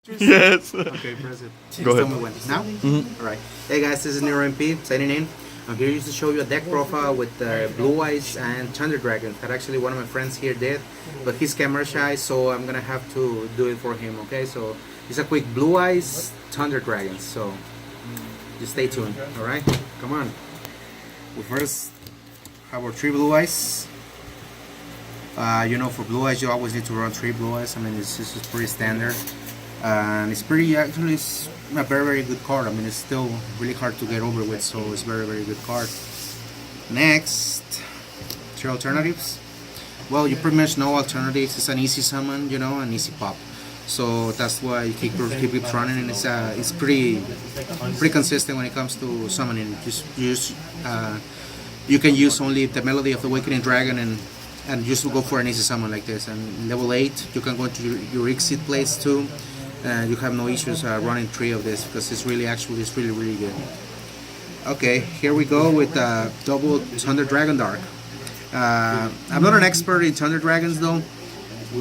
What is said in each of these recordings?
Yes. Okay, press it. Go ahead. Tell me when. Now? Alright. Hey guys, this is Nero MP, signing in. I'm here just to show you a deck profile with Blue Eyes and Thunder Dragon that actually one of my friends here did, but he's camera shy, so I'm gonna have to do it for him, okay? So it's a quick Blue Eyes, Thunder Dragons, so just stay tuned, alright? Come on. We first have our 3 Blue Eyes. You know, for Blue Eyes you always need to run 3 Blue Eyes. I mean, this is pretty standard. And it's pretty, actually it's a very good card. I mean, it's still really hard to get over with, so it's very good card. Next, 3 alternatives. Well, you pretty much know alternatives. It's an easy summon, you know, an easy pop, so that's why you keep it running, and it's pretty consistent when it comes to summoning. You can use only the Melody of the Awakening Dragon and just go for an easy summon like this. And level 8 you can go to your Exit place too. You have no issues running 3 of this, because it's really good. Okay, here we go with double Thunder Dragon Dark. I'm not an expert in Thunder Dragons though,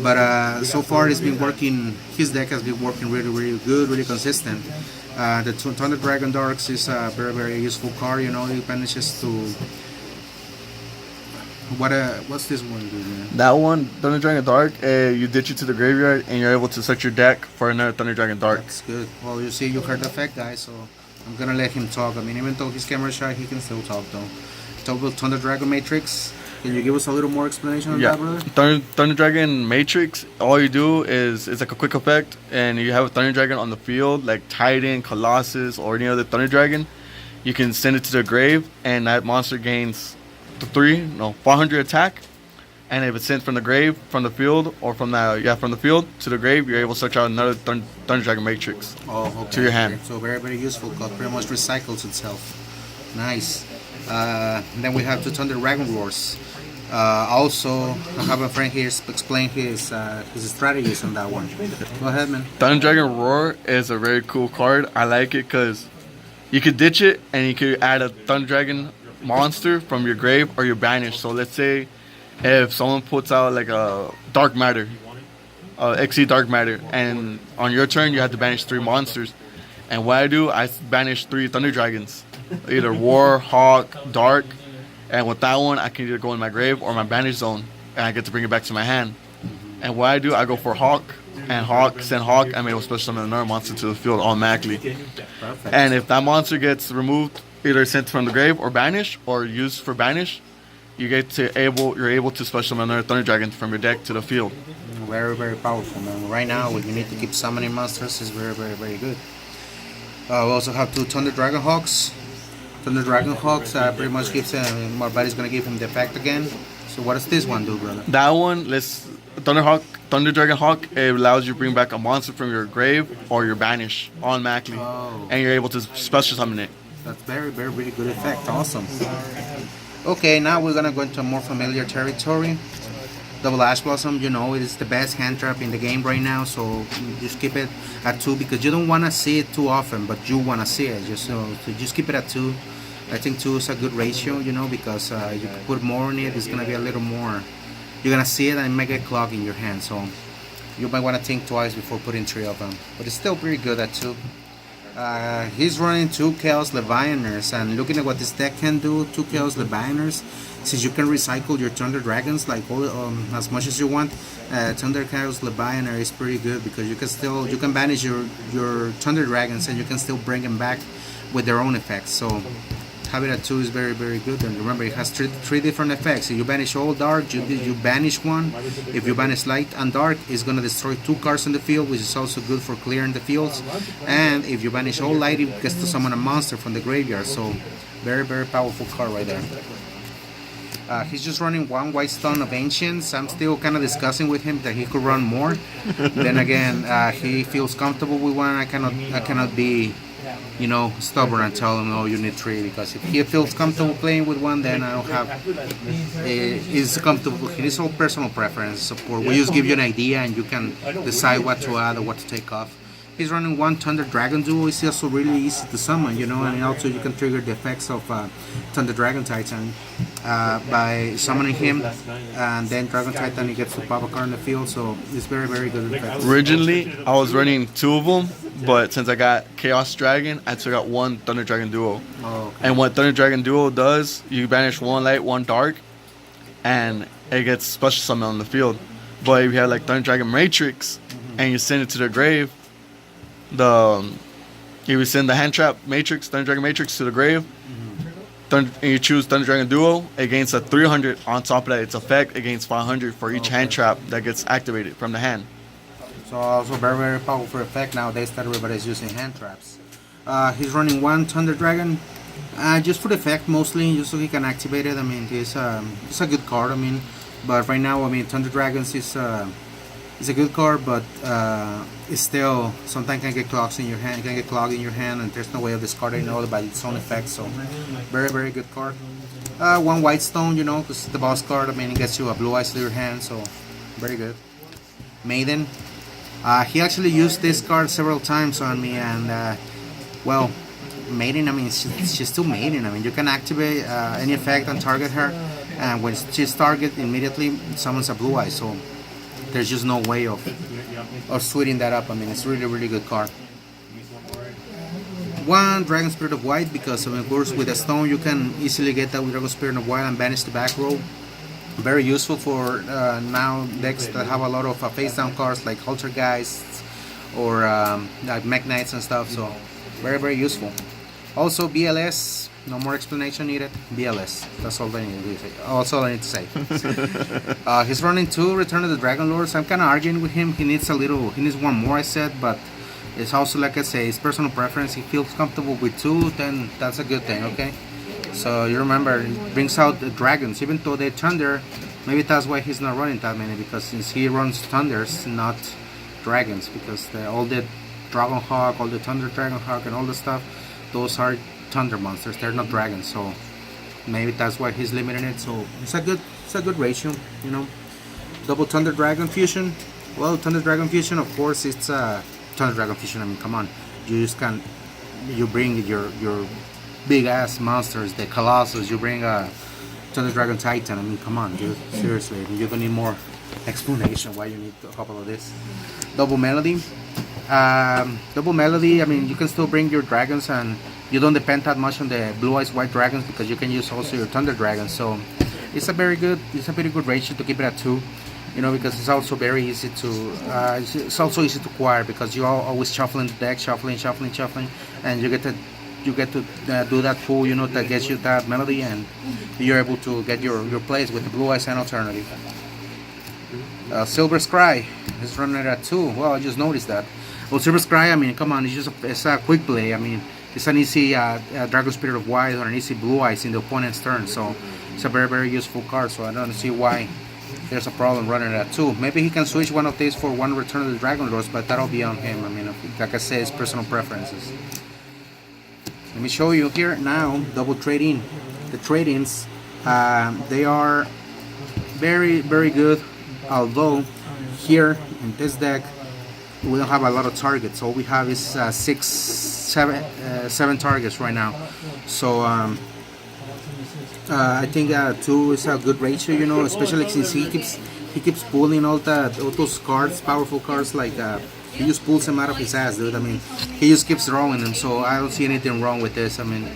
but so far it's been working. His deck has been working really good, really consistent. The Thunder Dragon Darks is a very useful card. You know, it manages to. What's this one do, man? That one, Thunder Dragon Dark, you ditch it to the graveyard and you're able to set your deck for another Thunder Dragon Dark. That's good. Well, you see, you heard the effect, guys, so I'm gonna let him talk. I mean, even though he's camera shy, he can still talk though. Talk about Thunder Dragon Matrix. Can you give us a little more explanation on that, brother? Thunder Dragon Matrix, all you do is it's like a quick effect, and you have a Thunder Dragon on the field, like Titan, Colossus, or any other Thunder Dragon. You can send it to the grave, and that monster gains 400 attack, and if it's sent from the grave, from the field, or from the field to the grave, you're able to search out another Thunder Dragon Matrix to your hand. So very useful, because pretty much recycles itself. Nice. Then we have 2 Thunder Dragon Roars. Also, I have a friend here explain his strategies on that one. Go ahead, man. Thunder Dragon Roar is a very cool card. I like it because you could ditch it and you could add a Thunder Dragon monster from your grave or your banish. So let's say if someone puts out like a Dark Matter, XE Dark Matter, and on your turn you have to banish 3 monsters, and what I do, I banish 3 Thunder Dragons, either War, Hawk, Dark, and with that one I can either go in my grave or my banish zone, and I get to bring it back to my hand. And what I do, I go for Hawk, and send Hawk, I'm able to special summon another monster to the field automatically. Perfect. And if that monster gets removed, either sent from the grave or banish, or used for banish, you're able to special summon another Thunder Dragon from your deck to the field. Very powerful, man. Right now, when you need to keep summoning monsters, is very good. We also have 2 Thunder Dragon Hawks. Thunder Dragon Hawks pretty much gives him, Marbody's gonna give him the effect again. So what does this one do, brother? That one, Thunder Dragon Hawk, it allows you to bring back a monster from your grave or your banish automatically, and you're able to special summon it. That's really good effect. Awesome. Okay, now we're gonna go into a more familiar territory. Double Ash Blossom, you know, it is the best hand trap in the game right now, so just keep it at 2, because you don't want to see it too often, but you want to see it. Just keep it at 2. I think 2 is a good ratio, you know, because you can put more on it, it's gonna be a little more. You're gonna see it and it might get clogged in your hand, so you might want to think twice before putting 3 of them. But it's still pretty good at 2. He's running 2 Chaos Levianers, and looking at what this deck can do, 2 Chaos Levianers, since you can recycle your Thunder Dragons like as much as you want, Thunder Chaos Levianer is pretty good, because you can banish your Thunder Dragons and you can still bring them back with their own effects. So having it at 2 is very good. And remember, it has three different effects. If you banish all dark, you banish 1. If you banish light and dark, it's gonna destroy 2 cards in the field, which is also good for clearing the fields. And if you banish all light, it gets to summon a monster from the graveyard. So very powerful card right there. He's just running 1 White Stone of Ancients. I'm still kind of discussing with him that he could run more. Then again, he feels comfortable with 1. I cannot be, you know, stubborn and tell him, no, you need 3, because if he feels comfortable playing with 1, then I don't have. He's comfortable. His whole personal preference, of course. We just give you an idea, and you can decide what to add or what to take off. He's running one Thunder Dragon Duo. It's also really easy to summon, you know, and also you can trigger the effects of Thunder Dragon Titan by summoning him, and then Dragon Titan he gets to pop a card in the field. So it's very very good effect. Originally, I was running 2 of them, but since I got Chaos Dragon, I took out 1 Thunder Dragon Duo. Oh, okay. And what Thunder Dragon Duo does, you banish 1 light, 1 dark, and it gets special summon on the field. But if you have like Thunder Dragon Matrix, and you send it to the grave, you would send the hand trap Matrix, Thunder Dragon Matrix to the grave, and you choose Thunder Dragon Duo against a 300. On top of that, its effect against 500 for each hand trap that gets activated from the hand. So also very very powerful effect nowadays that everybody's using hand traps. He's running 1 Thunder Dragon, just for the effect mostly, just so he can activate it. I mean, it's a good card. I mean, but right now, I mean, Thunder Dragons is a good card, but it's still sometimes can get clogged in your hand. Can get clogged in your hand, and there's no way of discarding all by its own effects. So very very good card. 1 White Stone, you know, because the boss card. I mean, it gets you a Blue Eyes to your hand, so very good. Maiden. He actually used this card several times on me, and well, Maiden, I mean, she's still Maiden. I mean, you can activate any effect and target her, and when she's targeted, immediately summons a Blue Eye. So there's just no way of sweetening that up. I mean, it's really really good card. 1 Dragon Spirit of White, because of course with a stone you can easily get that with Dragon Spirit of White and banish the back row. Very useful for now decks that have a lot of face down cards like Poltergeists or like Mech Knights and stuff. So very very useful. Also BLS, no more explanation needed. BLS, that's all I need to say. Also all I need to say. He's running 2 Return of the Dragon Lords. I'm kind of arguing with him. He needs 1 more, I said, but it's also like I say, it's personal preference. He feels comfortable with 2, then that's a good thing. Okay. So you remember, it brings out the dragons, even though they thunder. Maybe that's why he's not running that many, because since he runs thunders, not dragons, because all the Dragon Hawk, all the Thunder Dragon Hawk, and all the stuff, those are thunder monsters. They're not dragons. So maybe that's why he's limiting it. So it's a good ratio, you know. Double Thunder Dragon Fusion. Well, Thunder Dragon Fusion, of course, it's Thunder Dragon Fusion. I mean, come on, you just can't. You bring your big ass monsters, the Colossus, you bring a Thunder Dragon Titan. I mean, come on, dude, seriously. I mean, you're gonna need more explanation why you need a couple of this. Double Melody. Double Melody, I mean, you can still bring your dragons, and you don't depend that much on the Blue Eyes White Dragons, because you can use also your Thunder Dragons. So it's a pretty good ratio to keep it at 2, you know, because it's also very easy to it's also easy to acquire, because you are always shuffling the deck, shuffling, and you get to do that pull, you know, that gets you that melody, and you're able to get your plays with the Blue Eyes and alternative. Silver Scry is running at 2. Well, I just noticed that. Well, Silver Scry, I mean, come on, it's a quick play. I mean, it's an easy Dragon Spirit of White or an easy Blue Eyes in the opponent's turn. So it's a very very useful card. So I don't see why there's a problem running at 2. Maybe he can switch one of these for 1 Return of the Dragon Lords, but that'll be on him. I mean, like I said, it's personal preferences. Let me show you here now. Double trade-in. The trade-ins, they are very very good. Although here in this deck we don't have a lot of targets. All we have is 7 targets right now. So I think 2 is a good ratio, you know, especially since he keeps pulling all those cards, powerful cards, like he just pulls them out of his ass, dude. I mean, he just keeps throwing them, so I don't see anything wrong with this. I mean,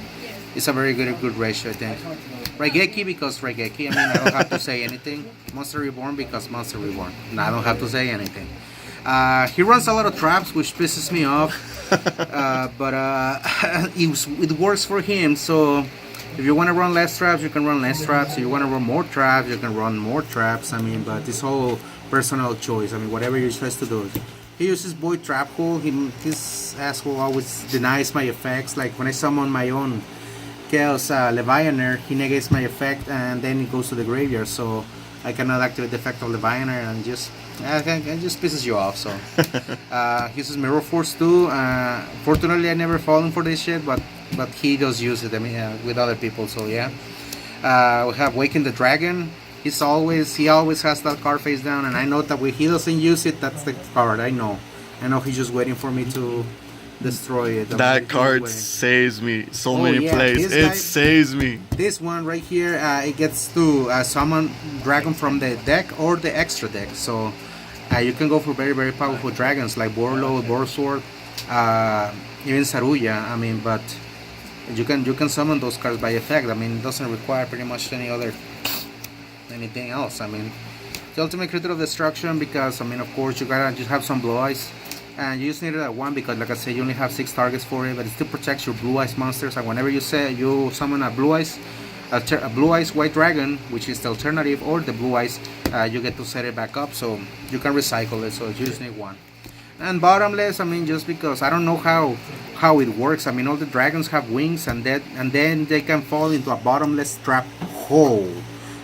it's a very good ratio, I think. Raigeki, because Raigeki, I mean, I don't have to say anything. Monster Reborn, because Monster Reborn. No, I don't have to say anything. He runs a lot of traps, which pisses me off. But it works for him, so if you want to run less traps, you can run less traps. If you want to run more traps, you can run more traps. I mean, but it's all personal choice. I mean, whatever you choose to do. He uses Void Trap Hole. His asshole always denies my effects. Like when I summon my own Chaos Levianer, he negates my effect, and then it goes to the graveyard, so I cannot activate the effect of Levianer, and it just pisses you off. So he uses Mirror Force too. Fortunately, I never fallen for this shit, but he does use it. I mean, with other people. So yeah, we have Waken the Dragon. He always has that card face down, and I know that when he doesn't use it, that's the card. I know. I know he's just waiting for me to destroy it. That card He's saves me so Oh, many yeah, plays. this It guy- saves me. This one right here, it gets to summon dragon from the deck or the extra deck. So you can go for very, very powerful dragons like Borlo, Borsword, even Saruya. I mean, but you can summon those cards by effect. I mean, it doesn't require pretty much anything else. I mean, the ultimate critter of destruction, because I mean, of course, you gotta just have some blue eyes. And you just need it at 1 because, like I said, you only have 6 targets for it, but it still protects your blue eyes monsters. And whenever you summon a blue eyes white dragon, which is the alternative, or the blue eyes, you get to set it back up, so you can recycle it. So you just need 1. And bottomless, I mean, just because I don't know how it works. I mean, all the dragons have wings, and then they can fall into a bottomless trap hole.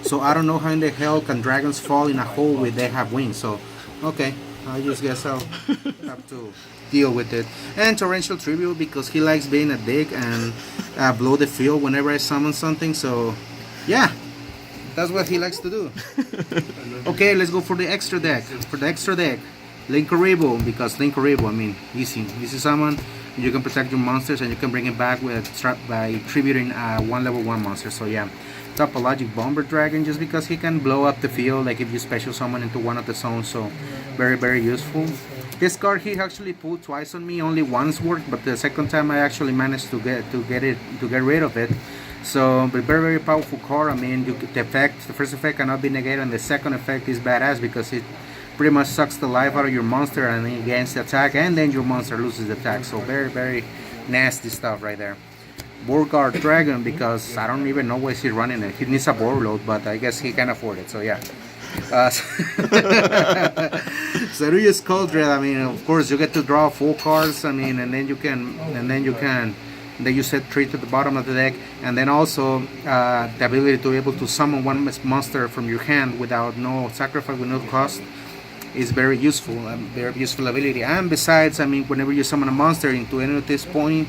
So I don't know how in the hell can dragons fall in a hole where they have wings. So okay. I just guess I'll have to deal with it. And Torrential Tribute, because he likes being a dick and blow the field whenever I summon something. So yeah, that's what he likes to do. Okay, let's go for the extra deck. Linkuriboh, because Linkuriboh, I mean, easy summon. You can protect your monsters and you can bring it back by tributing one level 1 monster. So yeah. Topologic Bomber Dragon, just because he can blow up the field, like if you special summon into one of the zones. So very, very useful. This card he actually pulled twice on me. Only once worked, but the second time I actually managed to get rid of it. So, but very, very powerful card. I mean, the first effect cannot be negated, and the second effect is badass because it pretty much sucks the life out of your monster and then gains the attack, and then your monster loses the attack. So very, very nasty stuff right there. Borgard Dragon, because I don't even know why he's running it. He needs a board load, but I guess he can afford it. So yeah. Saruya's Cauldron. I mean, of course, you get to draw 4 cards. I mean, and then you set 3 to the bottom of the deck, and then also the ability to be able to summon one monster from your hand without no sacrifice, with no cost, is very useful. Very useful ability. And besides, I mean, whenever you summon a monster into any of this point,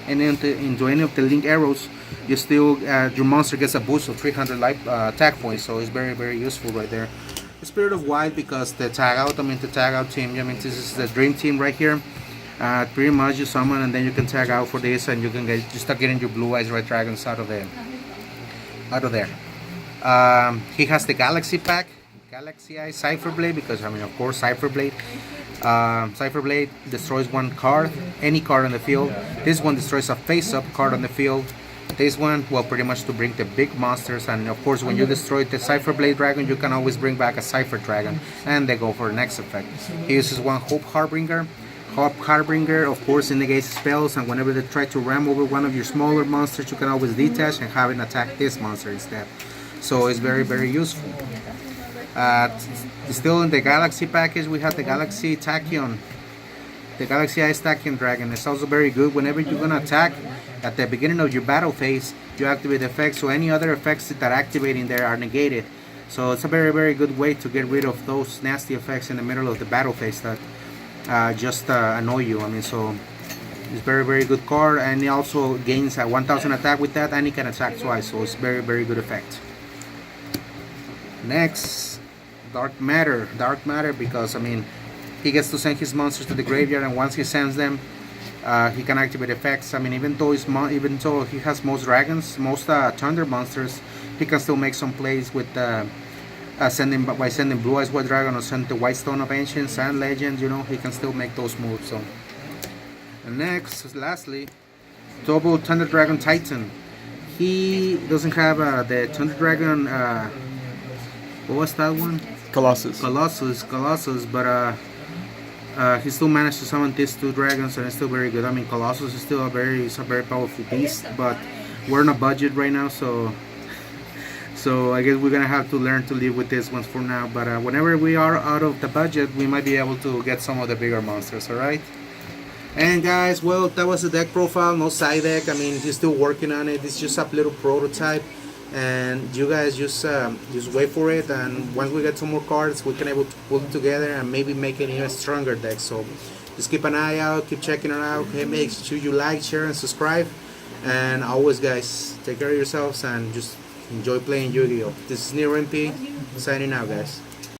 and into any of the link arrows, you still your monster gets a boost of 300 life attack points. So it's very, very useful right there. The Spirit of Wild, because the tag out team, I mean, this is the dream team right here. Pretty much you summon and then you can tag out for this, and you start getting your blue eyes red dragons out of there. He has the Galaxy pack, Galaxy Eye Cypher Blade, because I mean, of course, Cypher Blade. Cypher Blade destroys 1 card, any card on the field. This one destroys a face-up card on the field. This one, well, pretty much to bring the big monsters, and of course when you destroy the Cypher Blade Dragon, you can always bring back a Cypher Dragon, and they go for the next effect. He uses 1 Hope Harbinger. Hope Harbinger, of course, negates spells, and whenever they try to ram over one of your smaller monsters, you can always detach and have it attack this monster instead. So it's very, very useful. Still in the Galaxy package, we have the Galaxy Tachyon. The Galaxy Ice Tachyon Dragon is also very good. Whenever you're going to attack, at the beginning of your battle phase, you activate the effects, so any other effects that activate in there are negated. So it's a very, very good way to get rid of those nasty effects in the middle of the battle phase that just annoy you. I mean, so it's very, very good card, and it also gains a 1000 attack with that, and it can attack twice, so it's very, very good effect. Next, Dark Matter, because I mean, he gets to send his monsters to the graveyard, and once he sends them, he can activate effects. I mean, even though he has most dragons, most thunder monsters, he can still make some plays with sending Blue Eyes White Dragon, or send the White Stone of Ancients and Legends. You know, he can still make those moves. So, and next, lastly, Double Thunder Dragon Titan. He doesn't have the Thunder Dragon. What was that one? Colossus, but he still managed to summon these 2 dragons, and it's still very good. I mean, Colossus is still a very powerful beast, but we're on a budget right now, so I guess we're gonna have to learn to live with this one for now. But whenever we are out of the budget, we might be able to get some of the bigger monsters. All right. And guys, well, that was the deck profile. No side deck. I mean, he's still working on it. It's just a little prototype. And you guys just wait for it, and once we get some more cards, we can able to pull it together and maybe make an even stronger deck. So just keep an eye out, keep checking it out. Okay, make sure you like, share, and subscribe. And always, guys, take care of yourselves and just enjoy playing Yu-Gi-Oh! This is NeroMP signing out, guys.